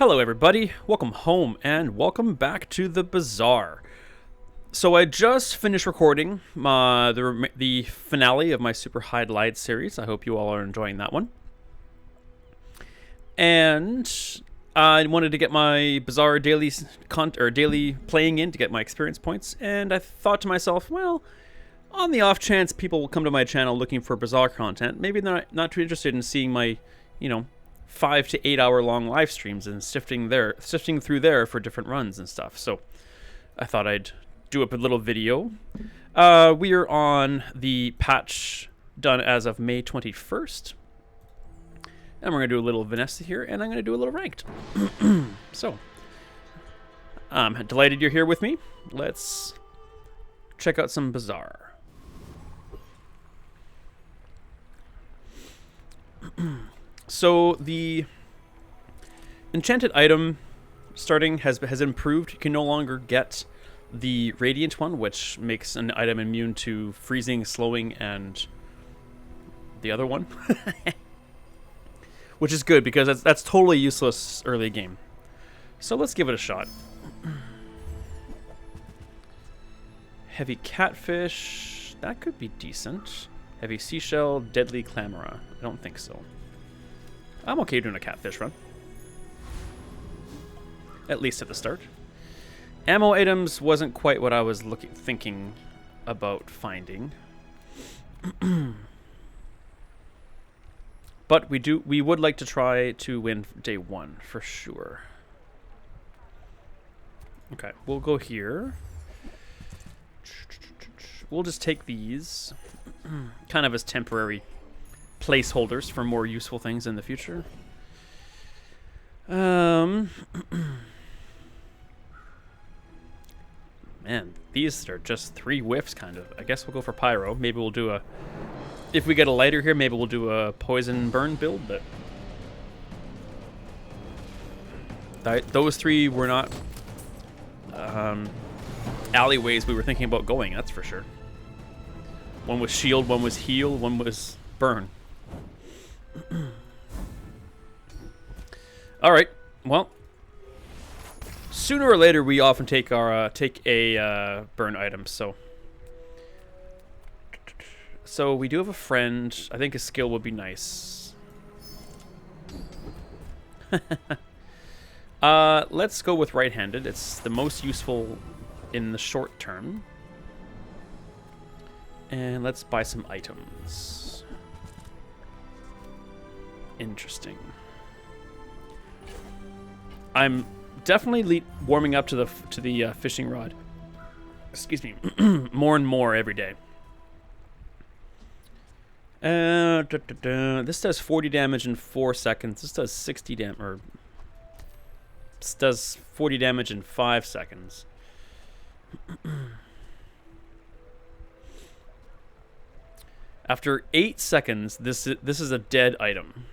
Hello everybody, welcome home and welcome back to the Bazaar. So I just finished recording the finale of my Super Highlight series. I hope you all are enjoying that one. And I wanted to get my Bazaar daily playing in to get my experience points, and I thought to myself, well, on the off chance people will come to my channel looking for Bazaar content, maybe they're not too interested in seeing my, 5 to 8 hour long live streams and sifting through there for different runs and stuff. So I thought I'd do up a little video. We are on the patch done as of May 21st. And we're going to do a little Vanessa here, and I'm going to do a little ranked. So, I'm delighted you're here with me. Let's check out some Bazaar. So the enchanted item starting has improved. You can no longer get the radiant one, which makes an item immune to freezing, slowing, and the other one. Which is good because that's totally useless early game. So let's give it a shot. Heavy catfish, that could be decent. Heavy seashell, deadly clamora. I don't think so. I'm okay doing a catfish run. At least at the start. Ammo items wasn't quite what I was thinking about finding. But we would like to try to win day one for sure. Okay, we'll go here. We'll just take these kind of as temporary placeholders for more useful things in the future. Man, these are just 3 whiffs, kind of. I guess we'll go for pyro. Maybe we'll do a... If we get a lighter here, maybe we'll do a poison burn build, but... those 3 were not alleyways we were thinking about going, that's for sure. One was shield, one was heal, one was burn. All right. Well, sooner or later we often take a burn item. So we do have a friend. I think his skill would be nice. Let's go with right-handed. It's the most useful in the short term. And let's buy some items. Interesting. I'm definitely warming up to the fishing rod. Excuse me. More and more every day. This does 40 damage in 4 seconds. This does 60 damage, or this does 40 damage in 5 seconds. After 8 seconds, this is a dead item.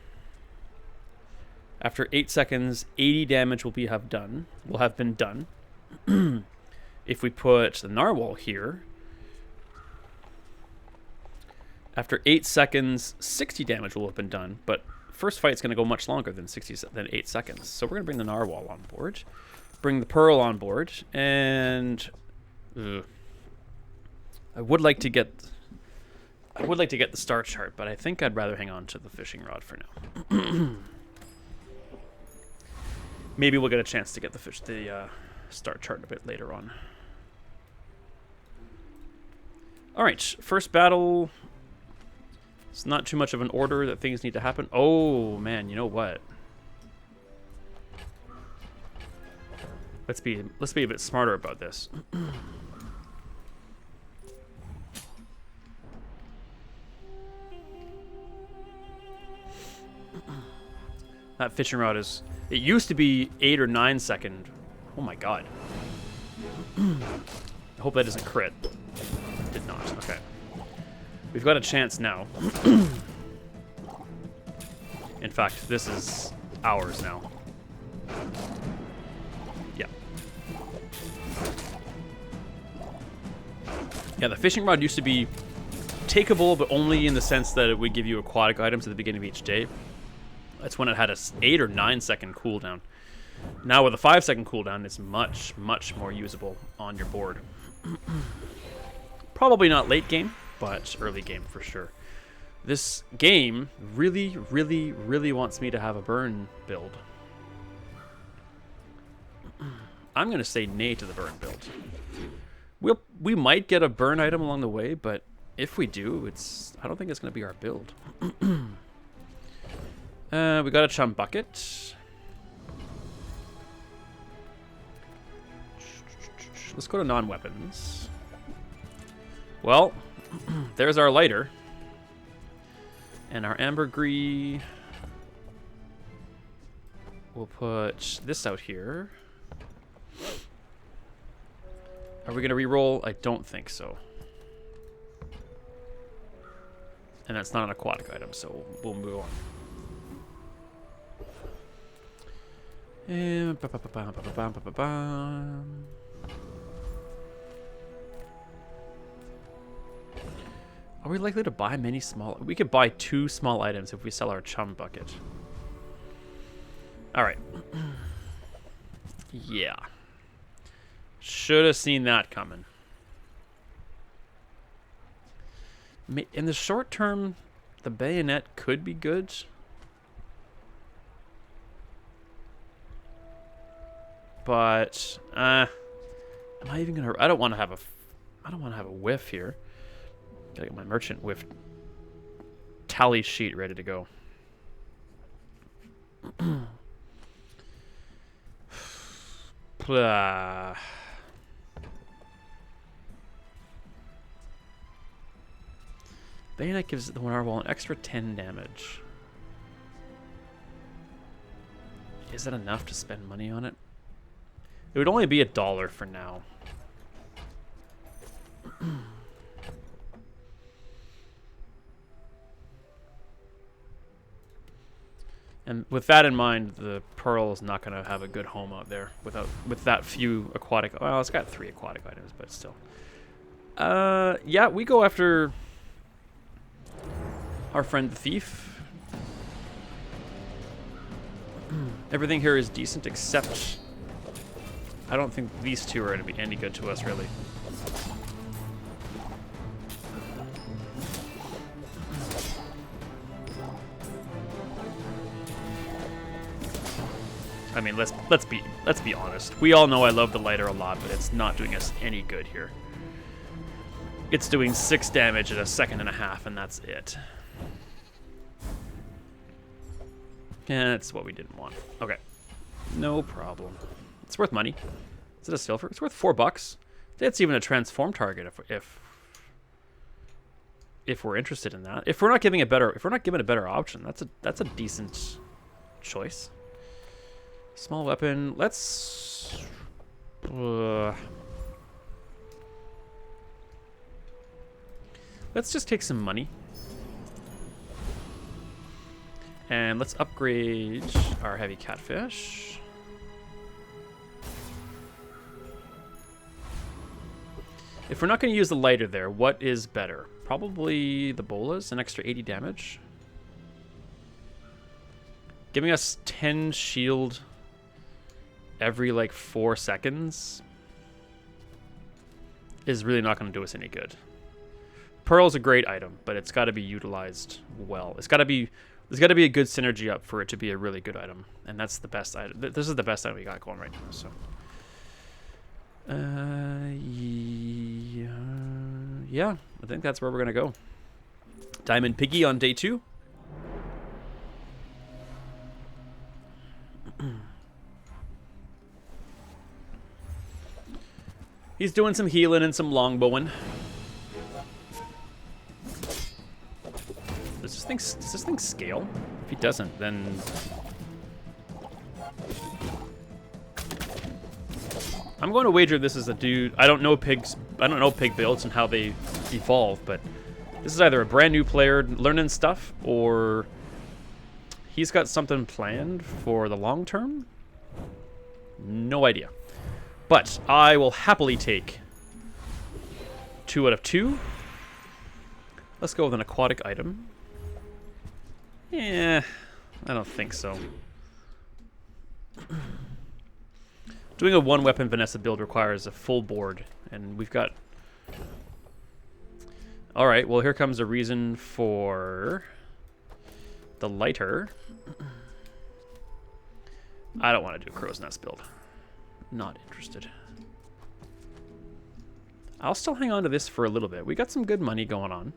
After 8 seconds, 80 damage will have been done. If we put the narwhal here, after 8 seconds, 60 damage will have been done. But first fight's going to go much longer than 8 seconds. So we're going to bring the narwhal on board, bring the pearl on board, and I would like to get the star chart, but I think I'd rather hang on to the fishing rod for now. Maybe we'll get a chance to get the star chart a bit later on. All right, first battle. It's not too much of an order that things need to happen. Oh man, you know what? Let's be a bit smarter about this. That fishing rod is... It used to be 8 or 9 second. Oh my god. I hope that doesn't crit. Did not. Okay. We've got a chance now. In fact, this is ours now. Yeah. Yeah, the fishing rod used to be takeable, but only in the sense that it would give you aquatic items at the beginning of each day. That's when it had a 8 or 9 second cooldown. Now with a 5-second cooldown, it's much, much more usable on your board. Probably not late game, but early game for sure. This game really, really, really wants me to have a burn build. I'm going to say nay to the burn build. We might get a burn item along the way, but if we do, I don't think it's going to be our build. We got a chum bucket. Let's go to non-weapons. Well, there's our lighter. And our ambergris. We'll put this out here. Are we going to re-roll? I don't think so. And that's not an aquatic item, so we'll move on. And are we likely to buy many small? We could buy 2 small items if we sell our chum bucket. All right. Yeah. Should have seen that coming. In the short term, the bayonet could be good. But am I even gonna? I don't want to have a whiff here. Gotta get my merchant whiff tally sheet ready to go. Bayonet gives the narwhal an extra 10 damage. Is that enough to spend money on it? It would only be $1 for now. And with that in mind, the pearl is not going to have a good home out there with that few aquatic. Well, it's got 3 aquatic items, but still. Yeah, we go after our friend the thief. Everything here is decent except I don't think these 2 are going to be any good to us, really. I mean, let's be honest. We all know I love the lighter a lot, but it's not doing us any good here. It's doing 6 damage at a 1.5 seconds, and that's it. Yeah, that's what we didn't want. Okay, no problem. It's worth money. Is it a silver? It's worth $4. That's even a transform target if we're interested in that. If we're not given a better option, that's a decent choice. Small weapon. Let's just take some money. And let's upgrade our heavy catfish. If we're not going to use the lighter there, what is better? Probably the bolas, an extra 80 damage. Giving us 10 shield every like 4 seconds is really not going to do us any good. Pearl's a great item, but it's got to be utilized well. There's got to be a good synergy up for it to be a really good item, and that's the best item. This is the best item we got going right now. So, yeah, I think that's where we're gonna go. Diamond Piggy on day 2. He's doing some healing and some longbowing. Does this thing scale? If he doesn't, then I'm going to wager this is a dude. I don't know pig builds and how they evolve, but this is either a brand new player learning stuff or he's got something planned for the long term. No idea. But I will happily take 2 out of 2. Let's go with an aquatic item. Yeah, I don't think so. Doing a one weapon Vanessa build requires a full board, and we've got... Alright, well here comes a reason for the lighter. I don't want to do a crow's nest build. Not interested. I'll still hang on to this for a little bit. We got some good money going on.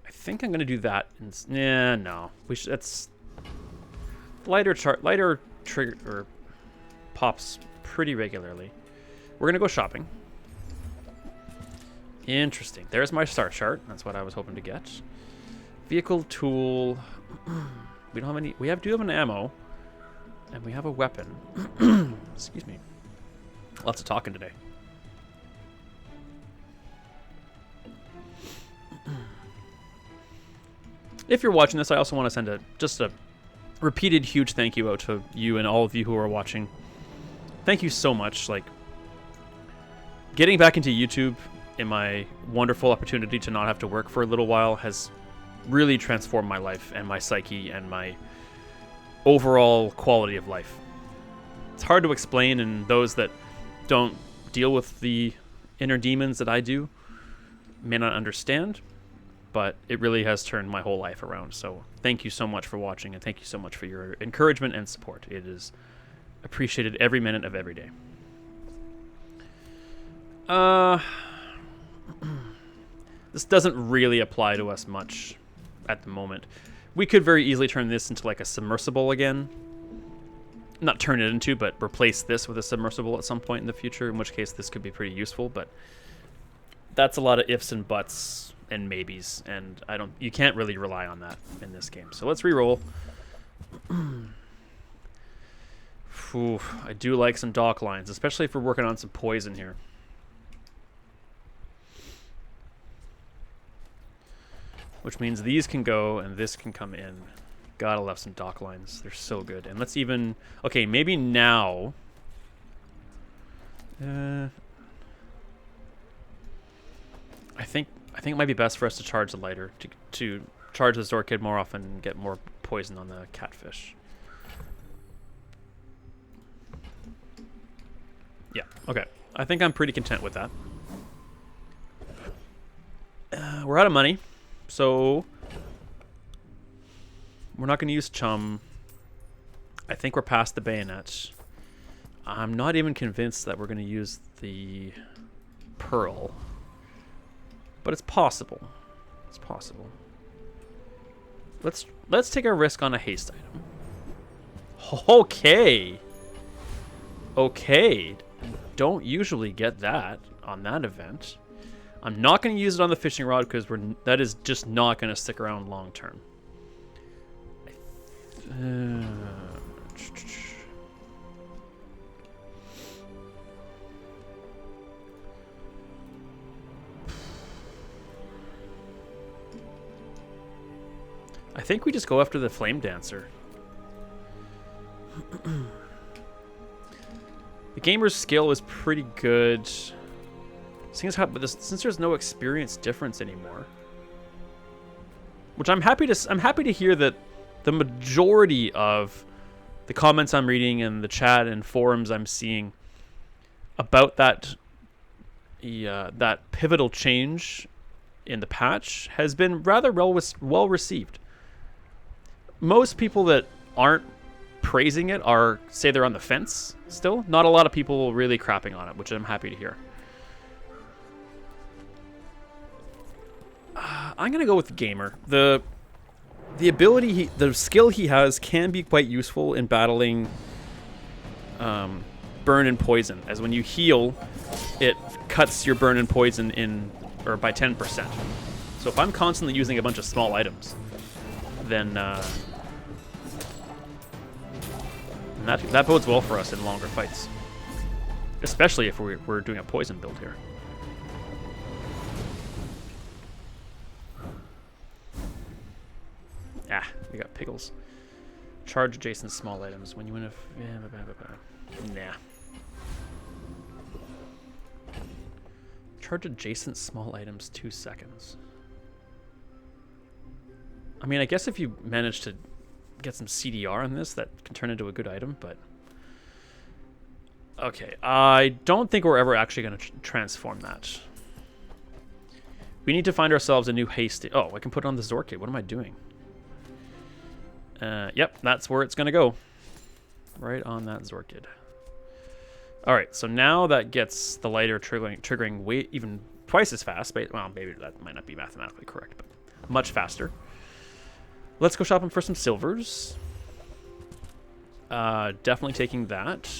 I think I'm gonna do that. Yeah, no. We should. That's lighter trigger or pops pretty regularly. We're gonna go shopping. Interesting. There's my star chart. That's what I was hoping to get. Vehicle tool. We don't have any. We do have an ammo, and we have a weapon. Excuse me. Lots of talking today. If you're watching this, I also want to send just a repeated huge thank you out to you and all of you who are watching. Thank you so much. Like, getting back into YouTube in my wonderful opportunity to not have to work for a little while has really transformed my life and my psyche and my overall quality of life. It's hard to explain, and those that don't deal with the inner demons that I do may not understand, but it really has turned my whole life around. So thank you so much for watching, and thank you so much for your encouragement and support. It is appreciated every minute of every day. This doesn't really apply to us much at the moment. We could very easily turn this into like a submersible again. Not turn it into, but replace this with a submersible at some point in the future, in which case this could be pretty useful, but that's a lot of ifs and buts and maybes, and you can't really rely on that in this game. So let's re-roll. Ooh, I do like some dock lines, especially if we're working on some poison here. Which means these can go and this can come in. Gotta love some dock lines. They're so good. And let's even... Okay, maybe now... I think it might be best for us to charge the lighter. To charge the Zorkid more often and get more poison on the catfish. Yeah, okay. I think I'm pretty content with that. We're out of money. So, we're not going to use Chum. I think we're past the bayonet. I'm not even convinced that we're going to use the Pearl. But it's possible. It's possible. Let's take a risk on a haste item. Okay. Okay. Don't usually get that on that event. I'm not going to use it on the fishing rod because that is just not going to stick around long term. I think we just go after the Flame Dancer. The gamer's skill is pretty good. Since there's no experience difference anymore, which I'm happy to hear that the majority of the comments I'm reading and the chat and forums I'm seeing about that pivotal change in the patch has been rather well received. Most people that aren't praising it say they're on the fence still. Not a lot of people really crapping on it, which I'm happy to hear. I'm gonna go with the gamer. The ability, the skill he has can be quite useful in battling burn and poison, as when you heal, it cuts your burn and poison by 10%. So if I'm constantly using a bunch of small items, then that bodes well for us in longer fights, especially if we're doing a poison build here. Ah, we got pickles. Charge adjacent small items when you win nah. Charge adjacent small items 2 seconds. I mean, I guess if you manage to get some CDR on this, that can turn into a good item, but... Okay, I don't think we're ever actually going to transform that. We need to find ourselves a new haste. Oh, I can put it on the Zorkid. What am I doing? Yep, that's where it's going to go. Right on that Zorkid. Alright, so now that gets the lighter triggering way even twice as fast. Well, maybe that might not be mathematically correct, but much faster. Let's go shopping for some silvers. Definitely taking that.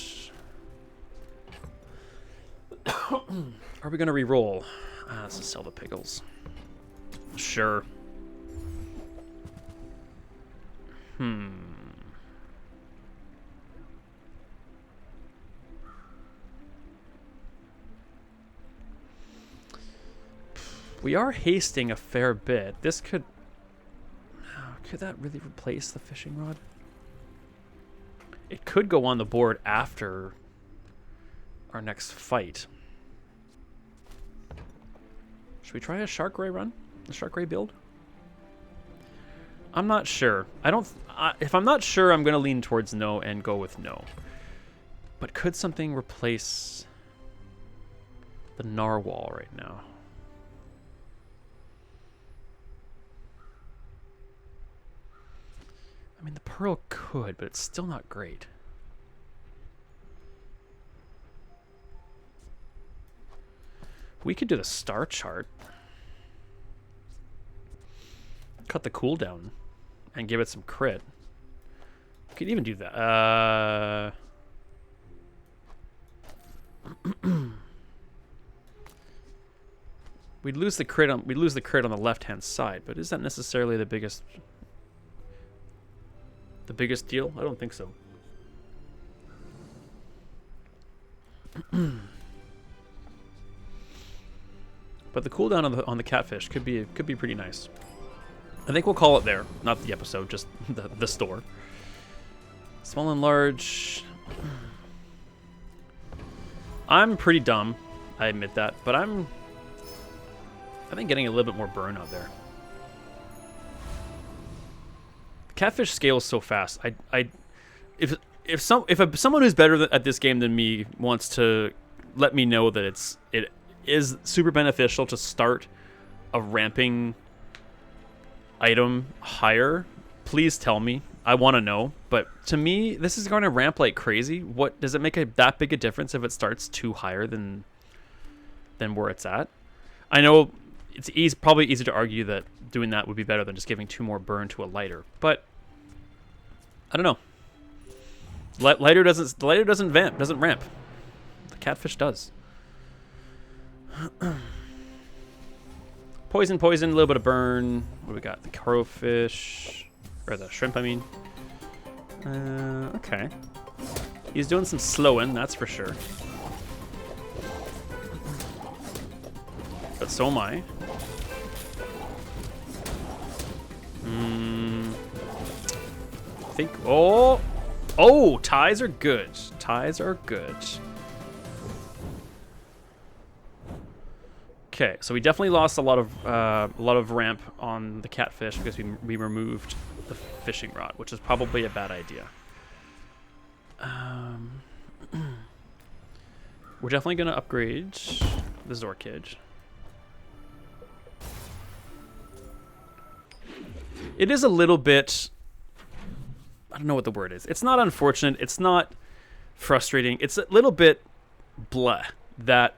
Are we going to re-roll? Let's just sell the pickles. Sure. We are hasting a fair bit. This could... could that really replace the fishing rod? It could go on the board after our next fight. Should we try a Shark Ray run? The Shark Ray build? I'm not sure. If I'm not sure, I'm going to lean towards no and go with no. But could something replace the Narwhal right now? I mean, the Pearl could, but it's still not great. We could do the star chart. Cut the cooldown and give it some crit. We could even do that. We'd lose the crit on the left-hand side, but is that necessarily the biggest deal? I don't think so. But the cooldown on the catfish could be pretty nice. I think we'll call it there, not the episode, just the store. Small and large. I'm pretty dumb, I admit that, but I think getting a little bit more burn out there. Catfish scales so fast. If someone who's better at this game than me wants to let me know that it is super beneficial to start a ramping item higher, please tell me. I want to know. But to me, this is going to ramp like crazy. What does it make that big a difference if it starts too higher than where it's at? I know it's probably easy to argue that doing that would be better than just giving 2 more burn to a lighter, but I don't know. The lighter doesn't ramp. The catfish does. Poison, a little bit of burn. What do we got? The crowfish, or the shrimp, I mean. Okay. He's doing some slowing, that's for sure. But so am I. I think... Oh, ties are good. Ties are good. Okay, so we definitely lost a lot of ramp on the catfish because we removed the fishing rod, which is probably a bad idea. We're definitely going to upgrade the Zorkid. It is a little bit... I don't know what the word is. It's not unfortunate. It's not frustrating. It's a little bit blah that,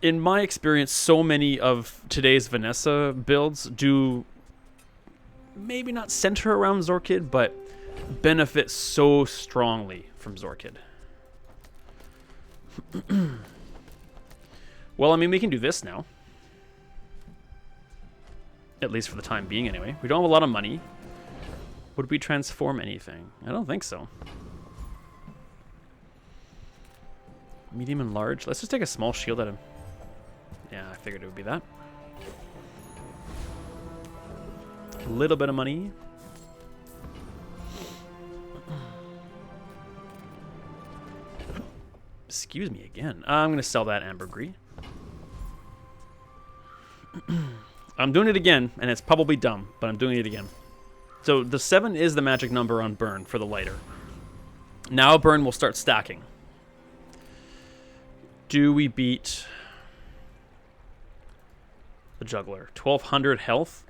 in my experience, so many of today's Vanessa builds do maybe not center around Zorkid, but benefit so strongly from Zorkid. Well, I mean, we can do this now. At least for the time being, anyway. We don't have a lot of money. Would we transform anything? I don't think so. Medium and large. Let's just take a small shield at him. Yeah, I figured it would be that. A little bit of money. Excuse me again. I'm going to sell that ambergris. I'm doing it again, and it's probably dumb, but I'm doing it again. So the 7 is the magic number on burn for the lighter. Now burn will start stacking. Do we beat the juggler? 1200 health.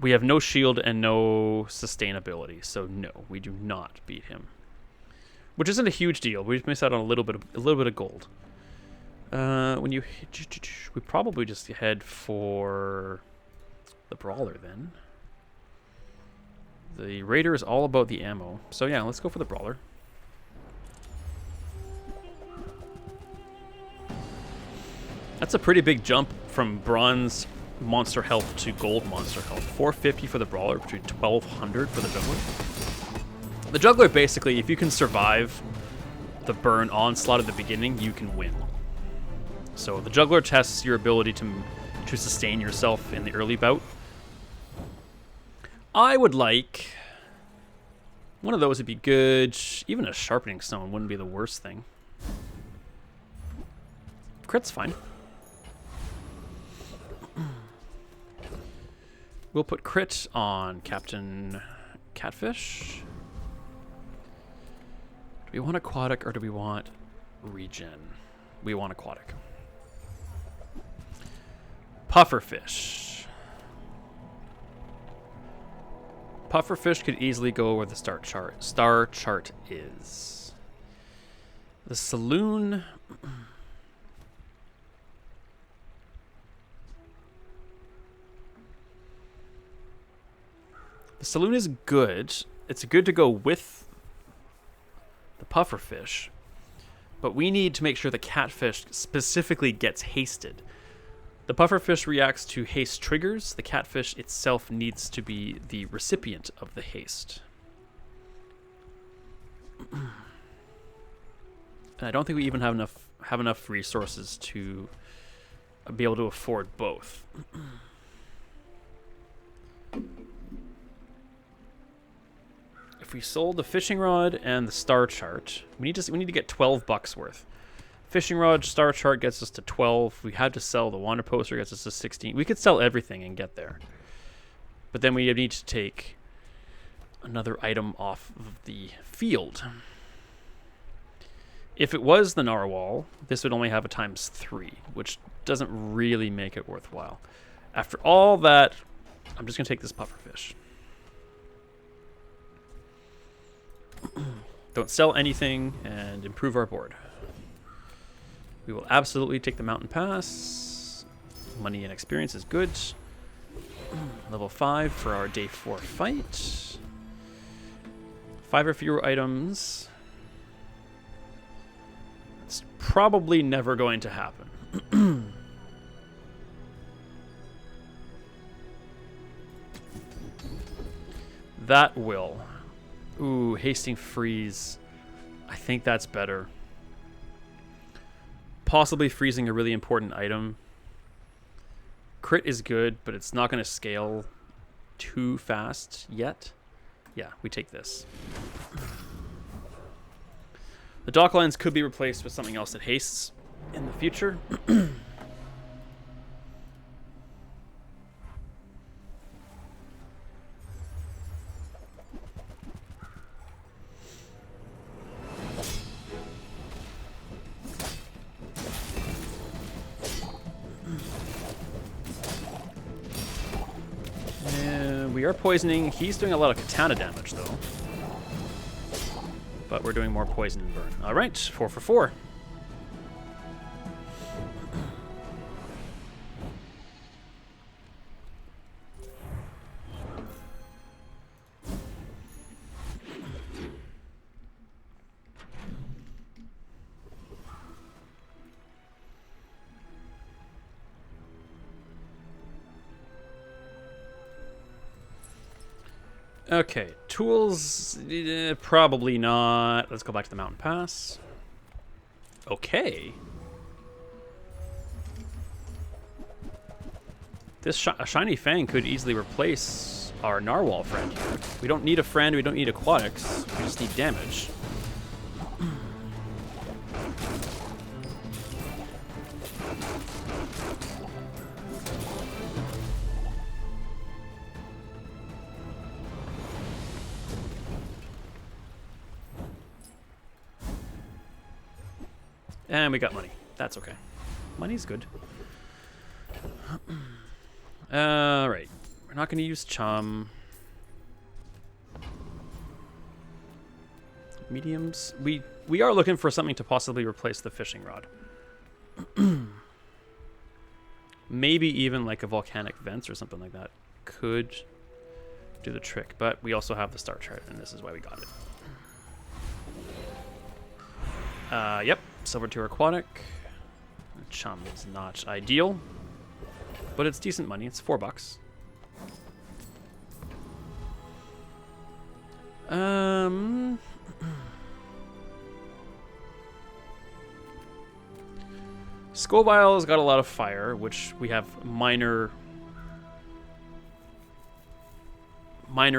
We have no shield and no sustainability, so no, we do not beat him. Which isn't a huge deal. We just miss out on a little bit of gold. We probably just head for the brawler then. The raider is all about the ammo, so yeah, let's go for the brawler. That's a pretty big jump from bronze monster health to gold monster health. 450 for the brawler between 1200 for the juggler. The juggler, basically, if you can survive the burn onslaught at the beginning, you can win. So the juggler tests your ability to sustain yourself in the early bout. I would like one of those would be good. Even a sharpening stone wouldn't be the worst thing. Crit's fine. We'll put crit on Captain Catfish. Do we want aquatic or do we want regen? We want aquatic. Pufferfish. Pufferfish could easily go where the star chart is. The saloon. The saloon is good. It's good to go with the pufferfish, but we need to make sure the catfish specifically gets hasted. The pufferfish reacts to haste triggers. The catfish itself needs to be the recipient of the haste. And I don't think we even have enough resources to be able to afford both. If we sold the fishing rod and the star chart, we need to get $12 worth. Fishing rod, star chart gets us to 12. We had to sell the wander poster, gets us to 16. We could sell everything and get there. But then we need to take another item off of the field. If it was the narwhal, this would only have a ×3, which doesn't really make it worthwhile. After all that, I'm just going to take this pufferfish. Don't sell anything and improve our board. We will absolutely take the mountain pass. Money and experience is good. Level 5 for our day 4 fight. 5 or fewer items. It's probably never going to happen. That will. Ooh, hasting freeze. I think that's better. Possibly freezing a really important item. Crit is good, but it's not going to scale too fast yet. Yeah, we take this. The dock lines could be replaced with something else that hastes in the future. We are poisoning. He's doing a lot of katana damage, though. But we're doing more poison and burn. All right, 4 for 4. Okay, tools, probably not. Let's go back to the mountain pass. Okay. This a shiny fang could easily replace our narwhal friend here. We don't need a friend, we don't need aquatics, we just need damage. And we got money. That's okay. Money's good. Alright. We're not going to use chum. Mediums. We are looking for something to possibly replace the fishing rod. Maybe even like a volcanic vents or something like that could do the trick. But we also have the star chart, and this is why we got it. Yep. Silver tier aquatic. Chum is not ideal, but it's decent money. It's $4. Scovile's got a lot of fire, which we have minor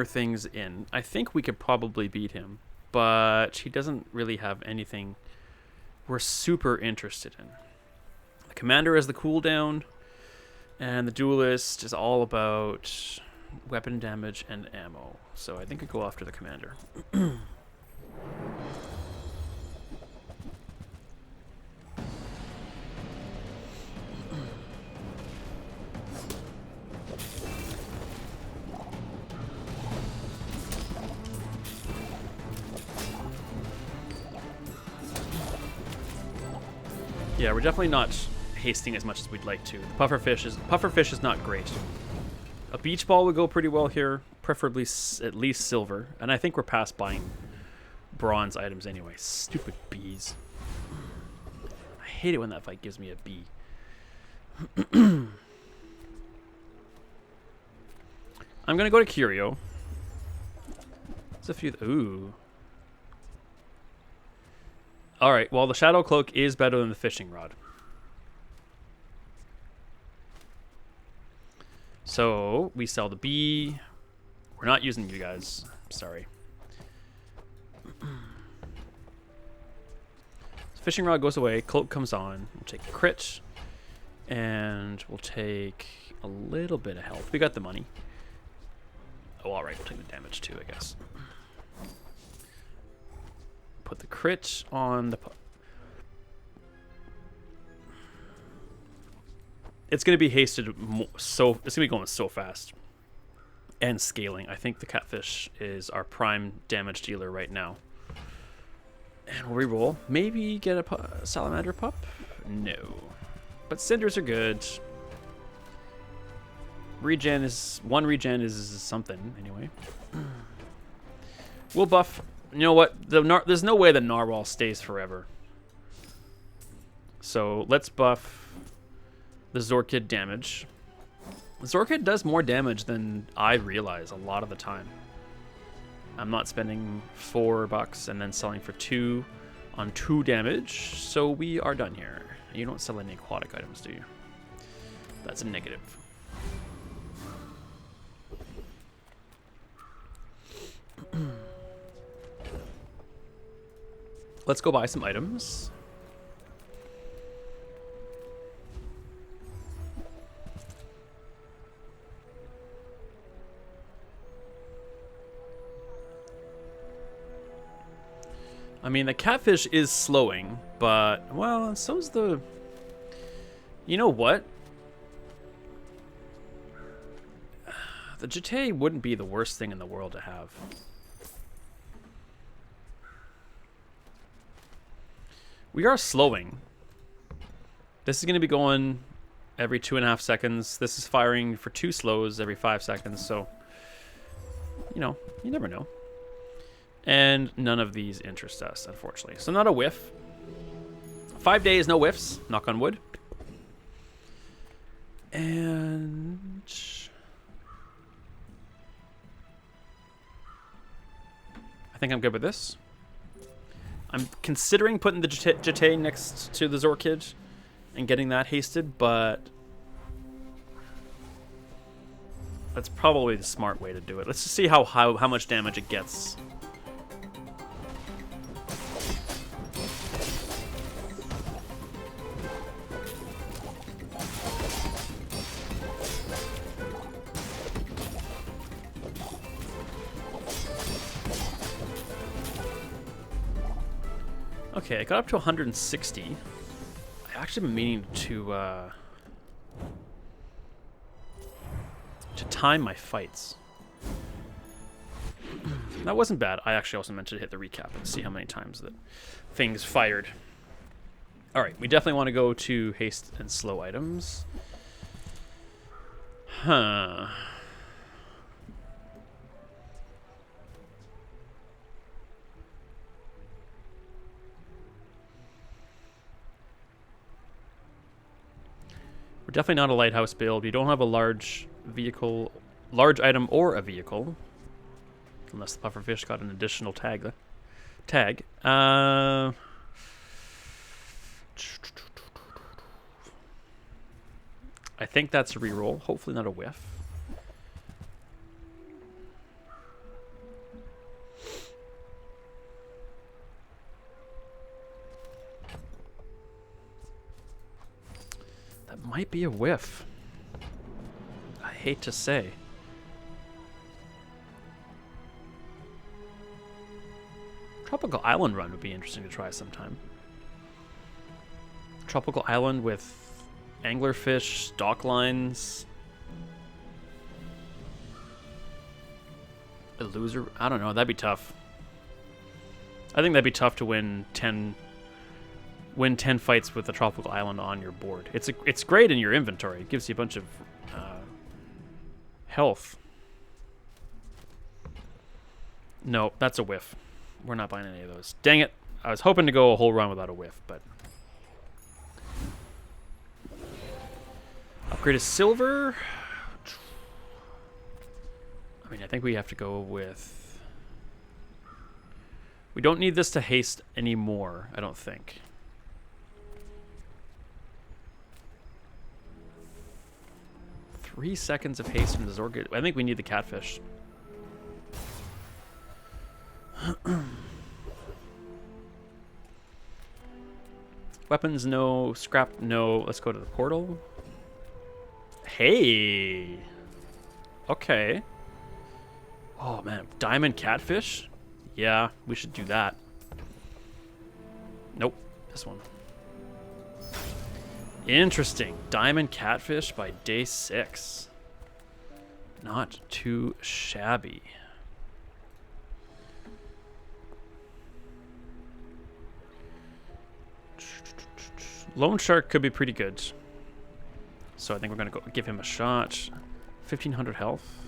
things in. I think we could probably beat him, but he doesn't really have anything we're super interested in. The commander has the cooldown, and the duelist is all about weapon damage and ammo. So I think I go after the commander. Yeah, we're definitely not hasting as much as we'd like to. The pufferfish is not great. A beach ball would go pretty well here, preferably at least silver. And I think we're past buying bronze items anyway. Stupid bees. I hate it when that fight gives me a bee. I'm gonna go to Curio. There's a few. Ooh. All right. Well, the shadow cloak is better than the fishing rod. So we sell the bee. We're not using you guys. Sorry. Fishing rod goes away. Cloak comes on. We'll take the crit. And we'll take a little bit of health. We got the money. Oh, all right. We'll take the damage too, I guess. Put the crit on the... It's going to be hasted so... It's going to be going so fast. And scaling. I think the catfish is our prime damage dealer right now. And we'll reroll. Maybe get a salamander pup? No. But cinders are good. Regen is... One regen is something, anyway. We'll buff... You know what? There's no way the narwhal stays forever. So let's buff the Zorkid damage. Zorkid does more damage than I realize a lot of the time. I'm not spending $4 and then selling for 2 on 2 damage. So we are done here. You don't sell any aquatic items, do you? That's a negative. Let's go buy some items. I mean, the catfish is slowing, but, well, so's the... You know what? The Jete wouldn't be the worst thing in the world to have. We are slowing. This is going to be going every 2.5 seconds. This is firing for 2 slows every 5 seconds. So, you know, you never know. And none of these interest us, unfortunately. So not a whiff. 5 days, no whiffs. Knock on wood. And... I think I'm good with this. I'm considering putting the Jete next to the Zorkid and getting that hasted, but that's probably the smart way to do it. Let's just see how much damage it gets. Okay, I got up to 160. actually been meaning to time my fights. That wasn't bad. I actually also meant to hit the recap and see how many times that things fired. All right, we definitely want to go to haste and slow items. Huh. We're definitely not a lighthouse build. We don't have a large vehicle, large item or a vehicle. Unless the pufferfish got an additional tag. I think that's a reroll. Hopefully not a whiff. That might be a whiff. I hate to say. Tropical Island run would be interesting to try sometime. Tropical Island with anglerfish, stock lines. A loser? I don't know. That'd be tough. I think that'd be tough to win 10 fights with the Tropical Island on your board. It's great in your inventory. It gives you a bunch of health. No, that's a whiff. We're not buying any of those. Dang it. I was hoping to go a whole run without a whiff, but... Upgrade is silver. I mean, I think we have to go with... We don't need this to haste anymore, I don't think. Three seconds of haste from the Zorg. I think we need the catfish. Weapons, no. Scrap, no. Let's go to the portal. Hey. Okay. Oh, man. Diamond catfish? Yeah, we should do that. Nope. This one. Interesting. Diamond catfish by day 6. Not too shabby. Lone Shark could be pretty good. So I think we're going to go give him a shot. 1,500 health.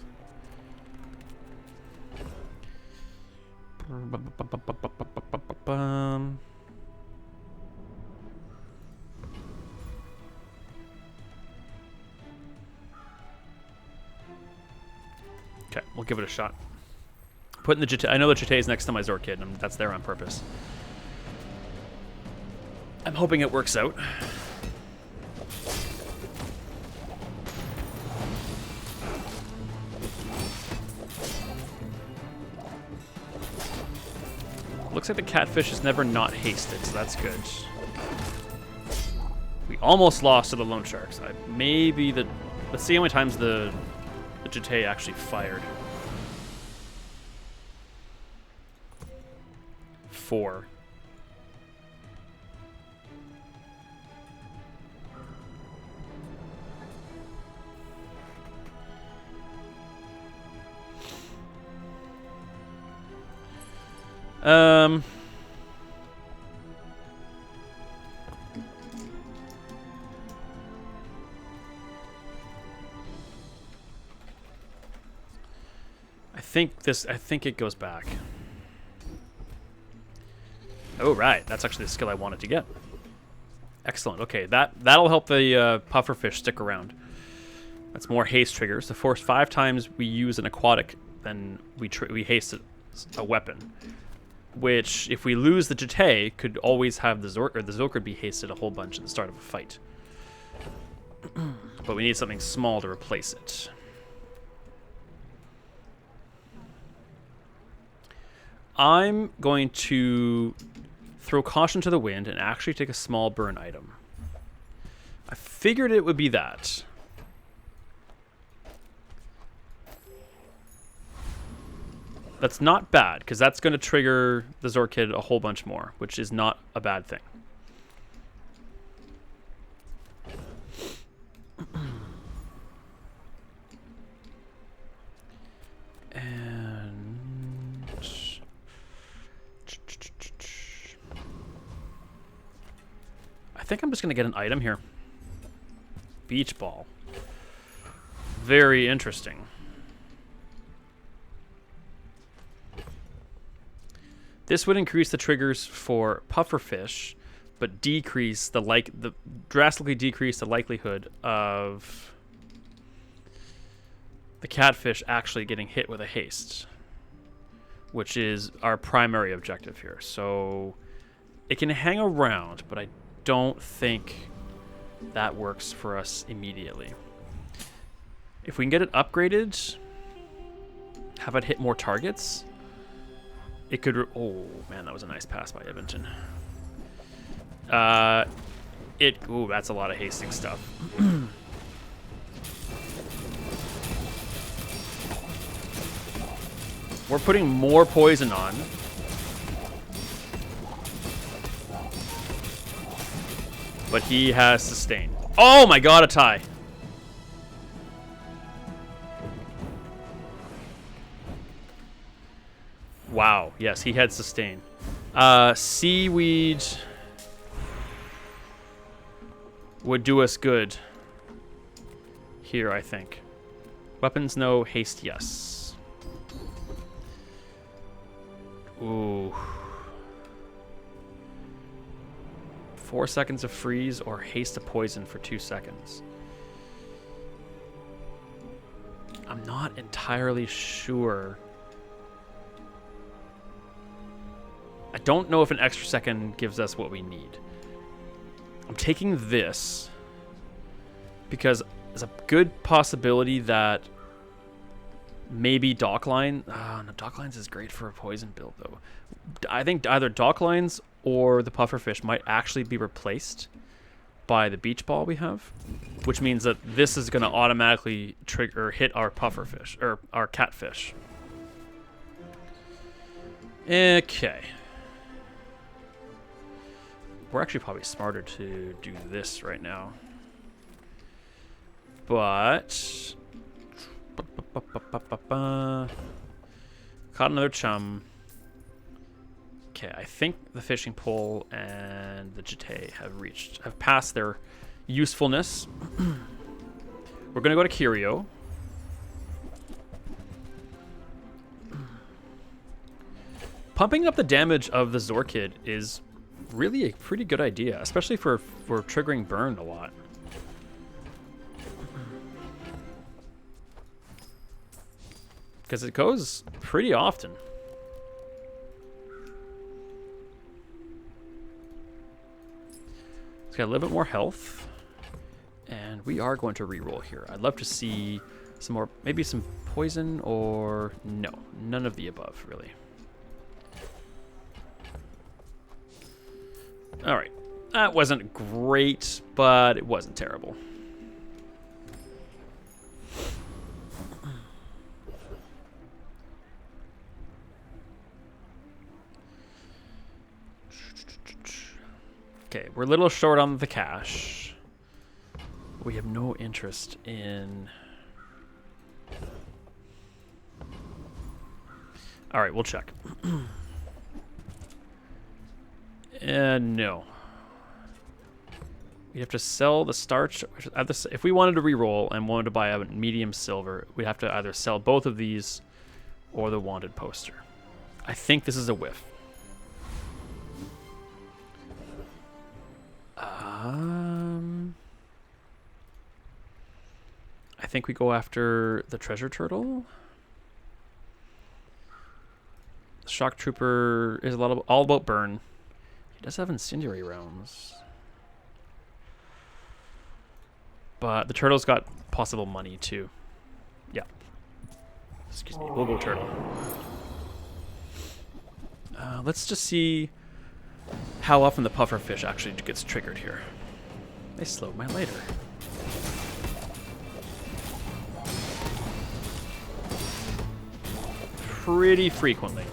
Okay, we'll give it a shot. Putting the Jete. I know the Jete is next to my Zorkid, and that's there on purpose. I'm hoping it works out. Looks like the catfish is never not hasted, so that's good. We almost lost to the Lone Sharks. Maybe the... Let's see how many times the Jete actually fired. 4. I think it goes back. Oh, right. That's actually the skill I wanted to get. Excellent. Okay, that'll help the pufferfish stick around. That's more haste triggers. The first 5 times we use an aquatic, then we haste a weapon. Which, if we lose the Jete, could always have the Zorkid be hasted a whole bunch at the start of a fight. But we need something small to replace it. I'm going to throw caution to the wind and actually take a small burn item. I figured it would be that. That's not bad, because that's going to trigger the Zorkid a whole bunch more, which is not a bad thing. think I'm just going to get an item here. Beach ball. Very interesting. This would increase the triggers for pufferfish, but drastically decrease the likelihood of the catfish actually getting hit with a haste, which is our primary objective here. So it can hang around, but I don't think that works for us immediately. If we can get it upgraded, have it hit more targets, it could... oh, man, that was a nice pass by Edmonton. Ooh, that's a lot of hasting stuff. We're putting more poison on. But he has sustained. Oh my god, a tie. Wow, yes, he had sustain. Seaweed would do us good here, I think. Weapons, no. Haste, yes. Ooh. 4 seconds of freeze or haste to poison for 2 seconds. I'm not entirely sure. I don't know if an extra second gives us what we need. I'm taking this because there's a good possibility that maybe Dockline... no, Docklines is great for a poison build, though. I think either Docklines or the pufferfish might actually be replaced by the beach ball we have, which means that this is going to automatically trigger hit our pufferfish, or our catfish. Okay. We're actually probably smarter to do this right now. But... caught another chum. Okay, I think the fishing pole and the jetty have passed their usefulness. We're gonna go to Curio. Pumping up the damage of the Zorkid is really a pretty good idea, especially for triggering burn a lot. Because it goes pretty often. It's got a little bit more health. And we are going to reroll here. I'd love to see some more, maybe some poison or no, none of the above, really. All right, that wasn't great, but it wasn't terrible. Okay, we're a little short on the cash. We have no interest in... All right, we'll check. No. We have to sell the starch. If we wanted to reroll and wanted to buy a medium silver, we'd have to either sell both of these or the wanted poster. I think this is a whiff. I think we go after the treasure turtle. The shock trooper is all about burn. He does have incendiary rounds. But the turtle's got possible money too. Yeah. Excuse me, we'll go turtle. Let's just see how often the pufferfish actually gets triggered here. They slowed my lighter. Pretty frequently.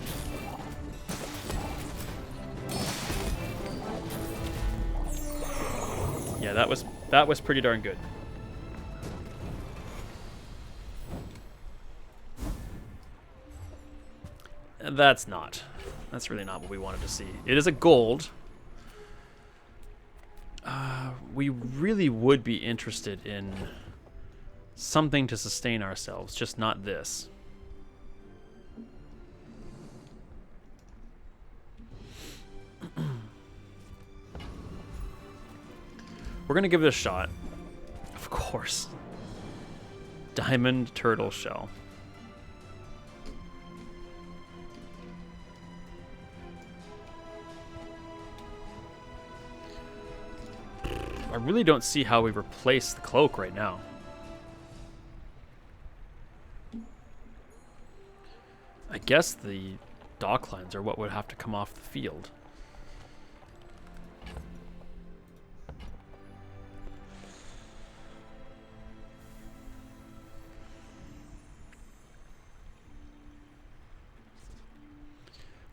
Yeah, that was pretty darn good. And that's really not what we wanted to see. It is a gold. We really would be interested in something to sustain ourselves, just not this. We're gonna give it a shot. Of course. Diamond turtle shell. I really don't see how we replace the cloak right now. I guess the dock lines are what would have to come off the field.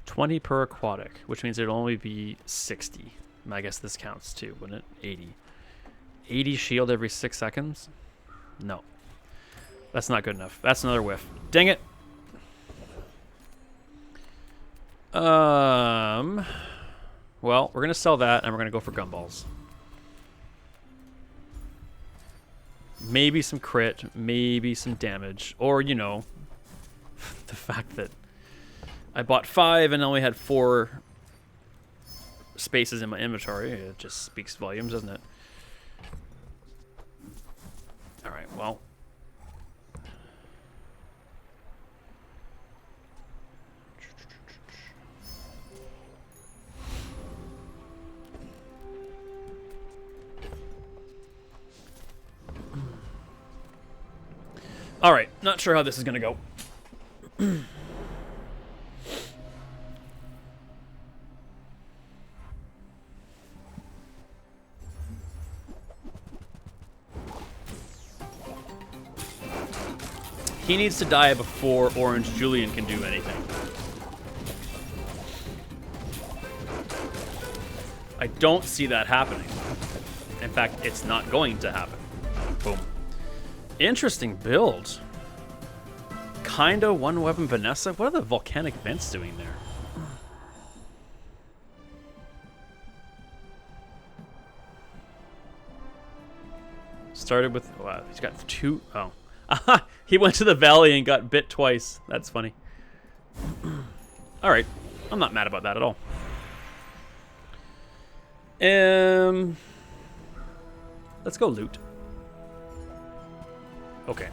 $20 per aquatic, which means it'd only be 60. I guess this counts too, wouldn't it? 80. 80 shield every 6 seconds? No. That's not good enough. That's another whiff. Dang it! Well, we're gonna sell that and we're gonna go for gumballs. Maybe some crit, maybe some damage, or you know, the fact that I bought 5 and only had 4 spaces in my inventory. It just speaks volumes, doesn't it? All right, well. All right, not sure how this is going to go. He needs to die before Orange Julian can do anything. I don't see that happening. In fact, it's not going to happen. Boom. Interesting build. Kinda one weapon Vanessa. What are the volcanic vents doing there? Started with, wow, he's got 2. Oh. Aha! He went to the valley and got bit twice. That's funny. Alright. I'm not mad about that at all. Let's go loot. Okay.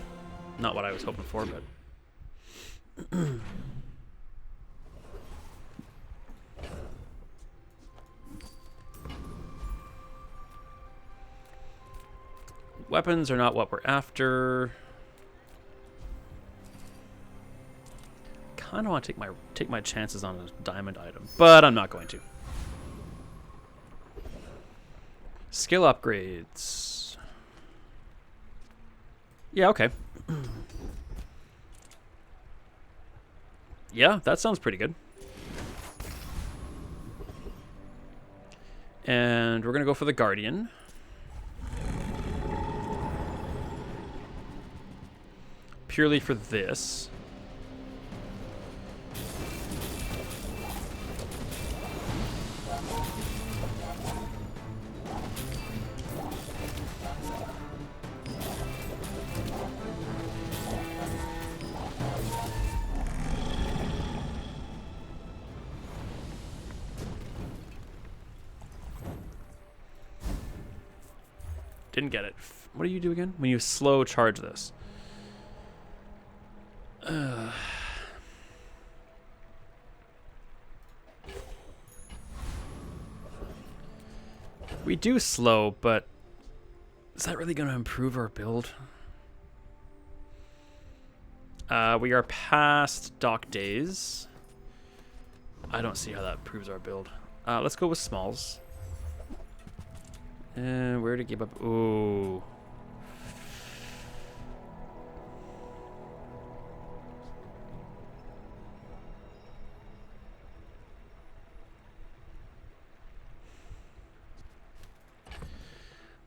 Not what I was hoping for, but... Weapons are not what we're after. Kind of want to take my chances on a diamond item, but I'm not going to. Skill upgrades. Yeah, okay. Yeah, that sounds pretty good. And we're gonna go for the Guardian. Purely for this. Didn't get it. What do you do again? When you slow charge this. We do slow, but is that really going to improve our build? We are past dock days. I don't see how that improves our build. Let's go with smalls. Where to give up? Ooh.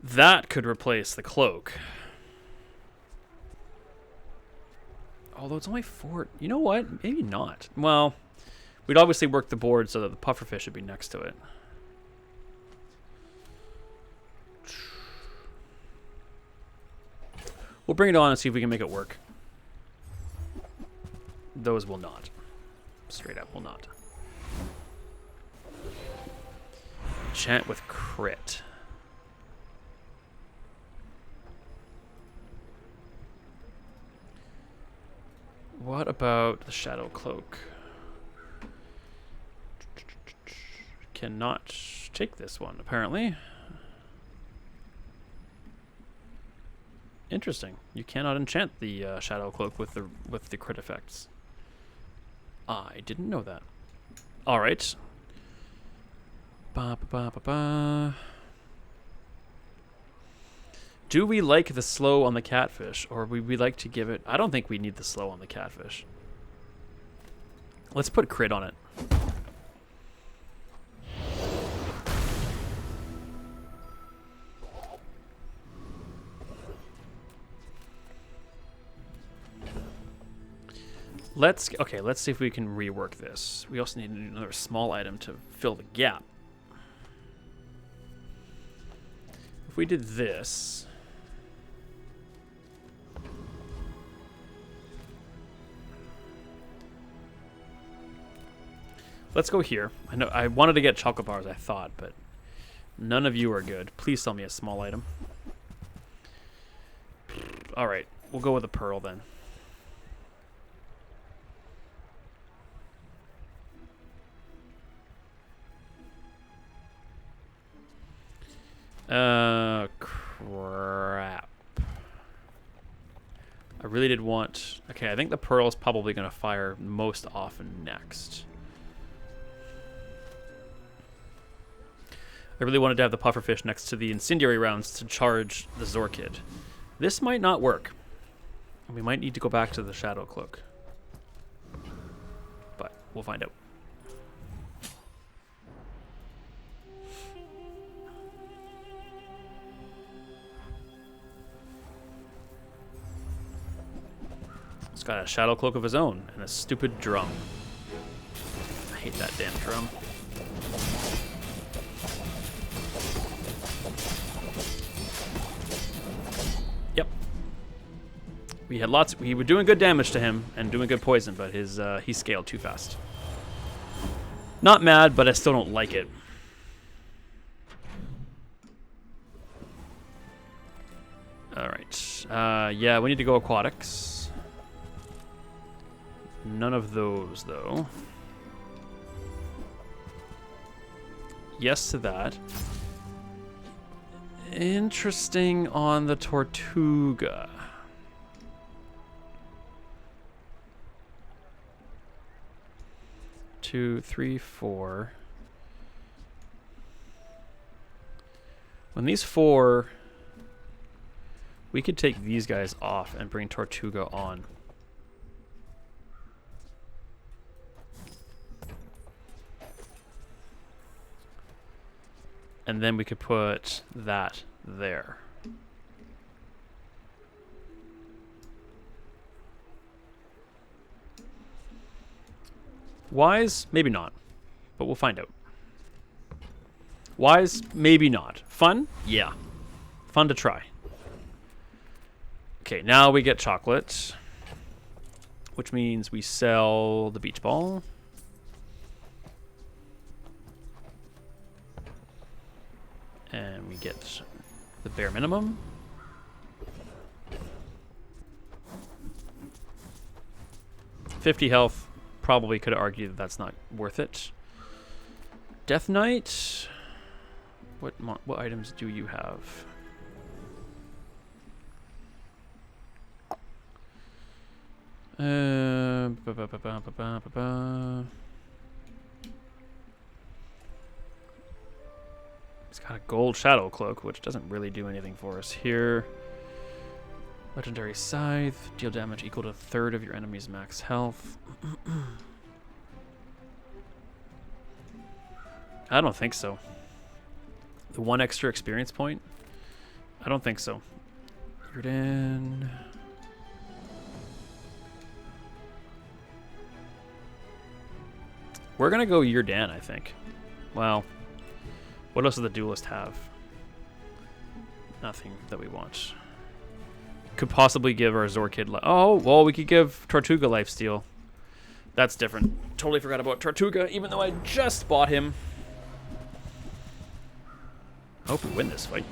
That could replace the cloak. Although it's only 4. You know what? Maybe not. Well, we'd obviously work the board so that the pufferfish would be next to it. We'll bring it on and see if we can make it work. Those will not. Straight up will not. Enchant with crit. What about the Shadow Cloak? Cannot take this one, apparently. Interesting. You cannot enchant the Shadow Cloak with the crit effects. I didn't know that. All right. Ba, ba, ba, ba, ba. Do we like the slow on the catfish, or would we like to give it... I don't think we need the slow on the catfish. Let's put crit on it. Let's see if we can rework this. We also need another small item to fill the gap. If we did this... Let's go here. I know I wanted to get chocolate bars, I thought, but none of you are good. Please sell me a small item. All right, we'll go with a pearl then. Crap. I really did want... Okay, I think the pearl is probably going to fire most often next. I really wanted to have the pufferfish next to the incendiary rounds to charge the Zorkid. This might not work. We might need to go back to the Shadow Cloak. But we'll find out. He's got a Shadow Cloak of his own and a stupid drum. I hate that damn drum. Yep. We had lots. We were doing good damage to him and doing good poison, but his he scaled too fast. Not mad, but I still don't like it. All right. Yeah, we need to go aquatics. None of those, though. Yes to that. Interesting on the Tortuga. Two, three, four. When these four... We could take these guys off and bring Tortuga on. And then we could put that there. Wise? Maybe not. But we'll find out. Wise? Maybe not. Fun? Yeah. Fun to try. Okay, now we get chocolate. Which means we sell the beach ball. And we get the bare minimum. $50 health. Probably could argue that that's not worth it. Death Knight. What items do you have? He's got a gold Shadow Cloak, which doesn't really do anything for us here. Legendary Scythe. Deal damage equal to a third of your enemy's max health. I don't think so. The one extra experience point? I don't think so. Yurden. We're going to go Yurden, I think. Well, what else does the duelist have? Nothing that we want. could possibly give our Zorkid oh, well, we could give Tortuga lifesteal. That's different. Totally forgot about Tortuga, even though I just bought him. I hope we win this fight.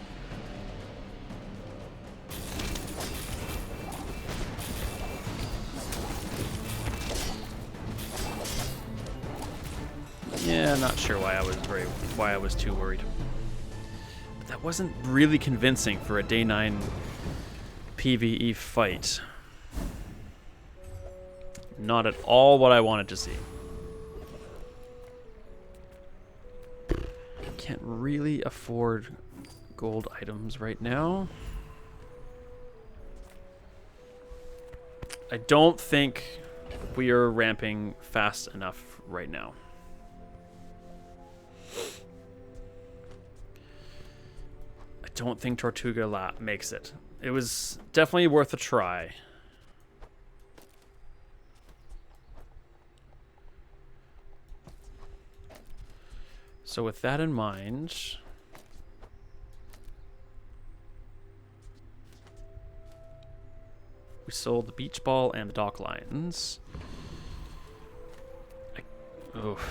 Yeah, not sure why I was too worried. But that wasn't really convincing for a day 9 PvE fight. Not at all what I wanted to see. Can't really afford gold items right now. I don't think we are ramping fast enough right now. I don't think Tortuga makes it. It was definitely worth a try. So with that in mind, we sold the beach ball and the dock lions. I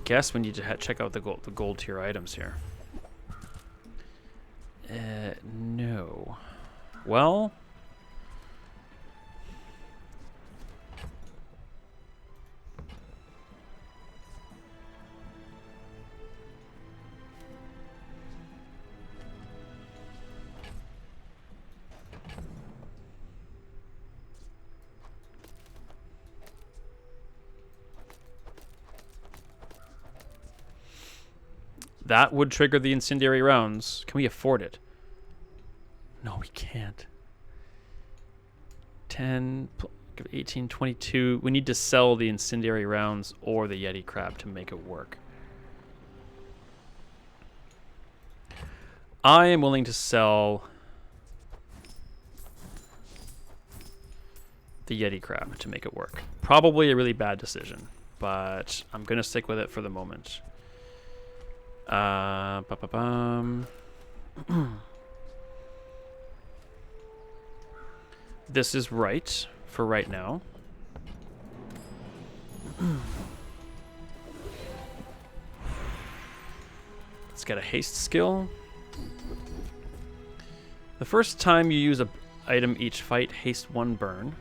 guess we need to check out the gold tier items here. No. Well, that would trigger the incendiary rounds. Can we afford it? No, we can't. 10, 18, 22. We need to sell the incendiary rounds or the Yeti crab to make it work. I am willing to sell the Yeti crab to make it work. Probably a really bad decision, but I'm going to stick with it for the moment. This is right for right now. Let's get a haste skill. The first time you use an item each fight, haste 1 burn.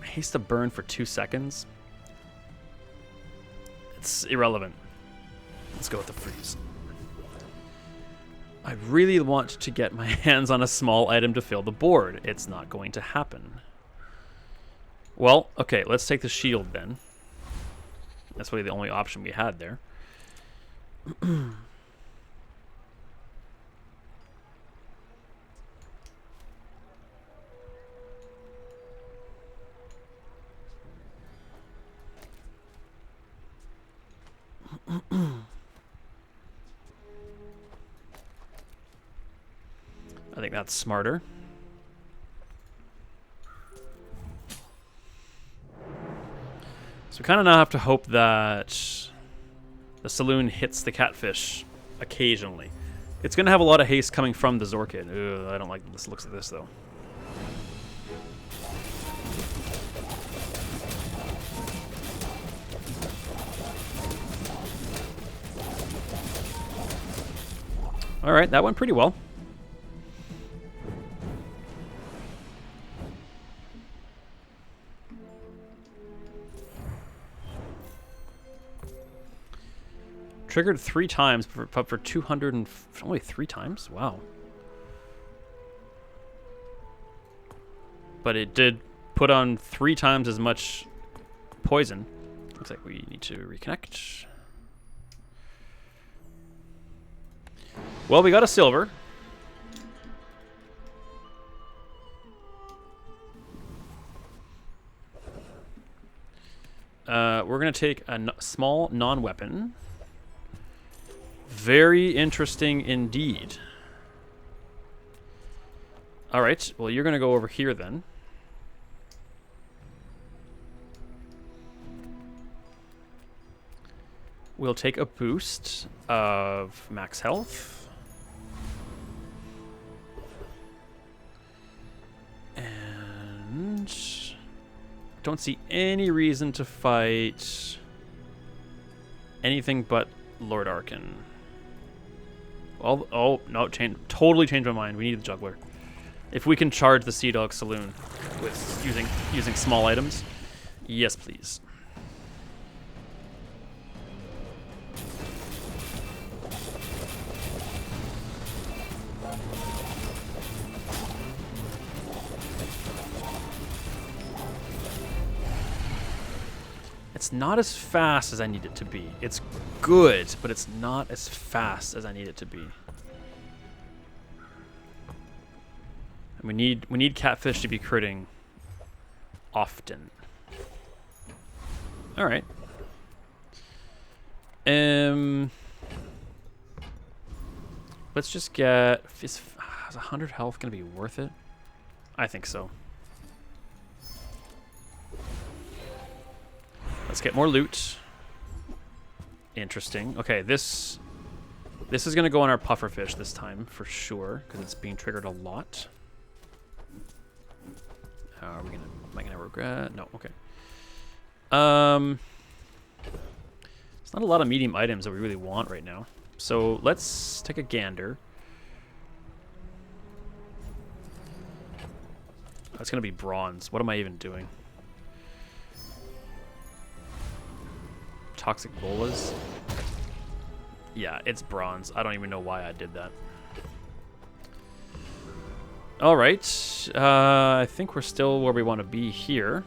Haste a burn for 2 seconds. It's irrelevant. Let's go with the freeze. I really want to get my hands on a small item to fill the board. It's not going to happen. Well, okay, let's take the shield then. That's really the only option we had there. I think that's smarter. So we kind of now have to hope that the saloon hits the catfish occasionally. It's going to have a lot of haste coming from the Zorkid. Ugh, I don't like this looks of this though. All right, that went pretty well. Triggered 3 times for 200 and only 3 times? Wow. But it did put on 3 times as much poison. Looks like we need to reconnect. Well, we got a silver. We're going to take a small non-weapon. Very interesting indeed. All right, well, you're going to go over here then. We'll take a boost of max health. And don't see any reason to fight anything but Lord Arkin. Oh no, totally changed my mind. We need the juggler. If we can charge the Sea Dog Saloon with using small items, yes please. It's not as fast as I need it to be. It's good, but it's not as fast as I need it to be. And we need catfish to be critting often. All right. Let's just get. Is 100 health gonna be worth it? I think so. Let's get more loot. Interesting. Okay, this is gonna go on our pufferfish this time for sure because it's being triggered a lot. How are we gonna? Am I gonna regret? No. Okay. It's not a lot of medium items that we really want right now. So let's take a gander. That's gonna be bronze. What am I even doing? Toxic bolas. Yeah, it's bronze. I don't even know why I did that. All right. I think we're still where we want to be here.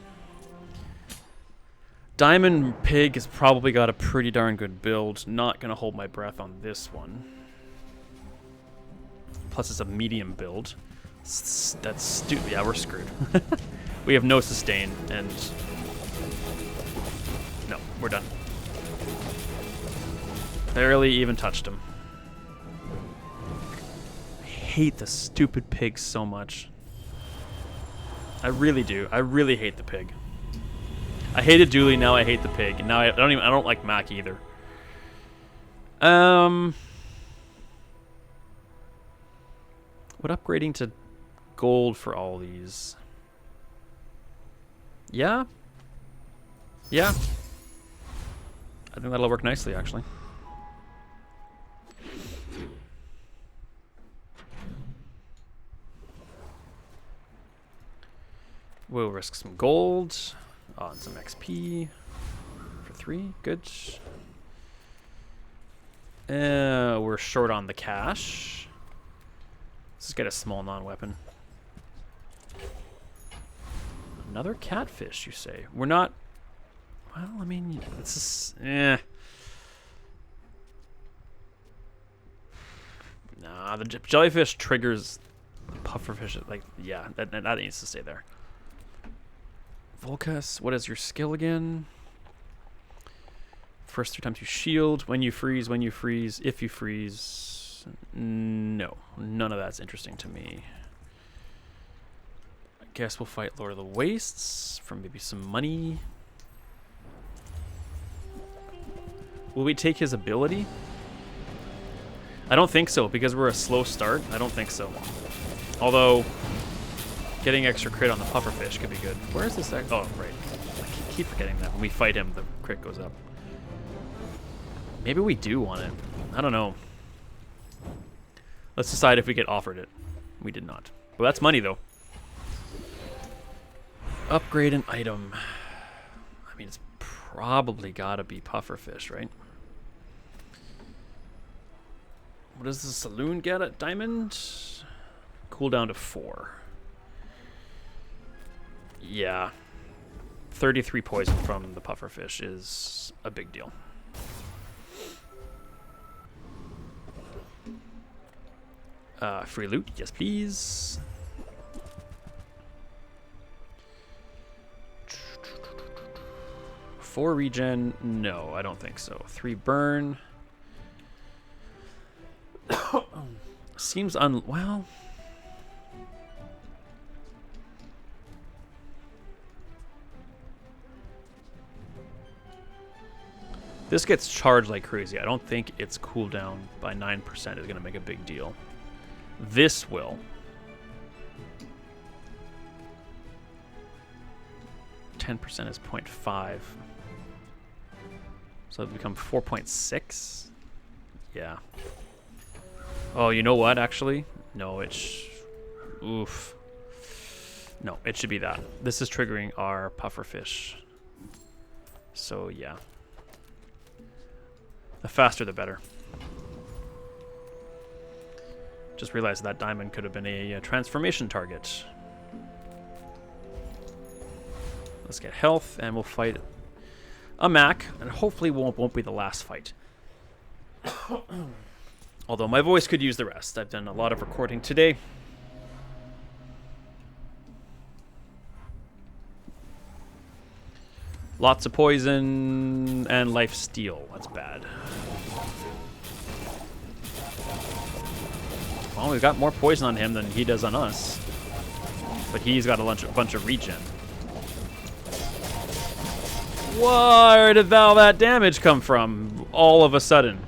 Diamond Pig has probably got a pretty darn good build. Not going to hold my breath on this one. Plus, it's a medium build. That's stupid. Yeah, we're screwed. We have no sustain, and... No, we're done. Barely even touched him. I hate the stupid pig so much. I really do. I really hate the pig. I hated Dooley, now I hate the pig. And now I don't like Mac either. Would upgrading to gold for all these? Yeah? Yeah. I think that'll work nicely, actually. We'll risk some gold on some XP for 3. Good. We're short on the cash. Let's just get a small non-weapon. Another catfish, you say? We're not... Well, I mean, it's just... Nah, the jellyfish triggers the pufferfish. Like, yeah, that needs to stay there. Volcus, what is your skill again? First 3 times you shield. When you freeze, if you freeze. No, none of that's interesting to me. I guess we'll fight Lord of the Wastes for maybe some money. Will we take his ability? I don't think so, because we're a slow start. I don't think so. Although... getting extra crit on the pufferfish could be good. Where is this? Oh, right. I keep forgetting that. When we fight him, the crit goes up. Maybe we do want it. I don't know. Let's decide if we get offered it. We did not. Well, that's money, though. Upgrade an item. I mean, it's probably got to be pufferfish, right? What does the saloon get at Diamond? Cooldown to 4. Yeah, 33 poison from the pufferfish is a big deal. Free loot, yes please. Four regen, no, I don't think so. 3 burn. Seems well... This gets charged like crazy. I don't think its cooldown by 9% is going to make a big deal. This will. 10% is 0.5. So it'll become 4.6? Yeah. Oh, you know what, actually? No, oof. No, it should be that. This is triggering our pufferfish. So, yeah. The faster, the better. Just realized that diamond could have been a transformation target. Let's get health, and we'll fight a Mac, and hopefully won't be the last fight. Although my voice could use the rest. I've done a lot of recording today. Lots of poison and life steal. That's bad. Well, we've got more poison on him than he does on us. But he's got a bunch of regen. Where did all that damage come from all of a sudden?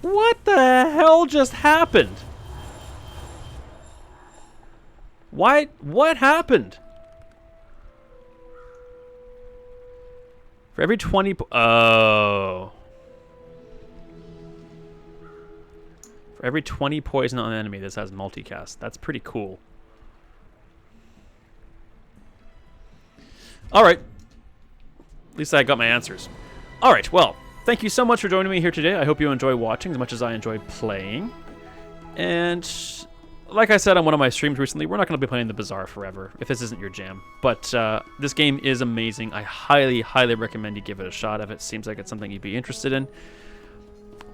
What the hell just happened? Why? What happened? For every 20... Oh. For every 20 poison on an enemy, this has multicast. That's pretty cool. Alright. At least I got my answers. Alright, well, thank you so much for joining me here today. I hope you enjoy watching as much as I enjoyed playing. And like I said on one of my streams recently, we're not going to be playing the Bazaar forever, if this isn't your jam. But this game is amazing. I highly, highly recommend you give it a shot if it seems like it's something you'd be interested in.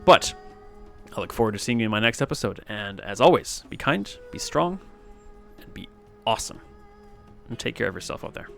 But I look forward to seeing you in my next episode. And as always, be kind, be strong, and be awesome. And take care of yourself out there.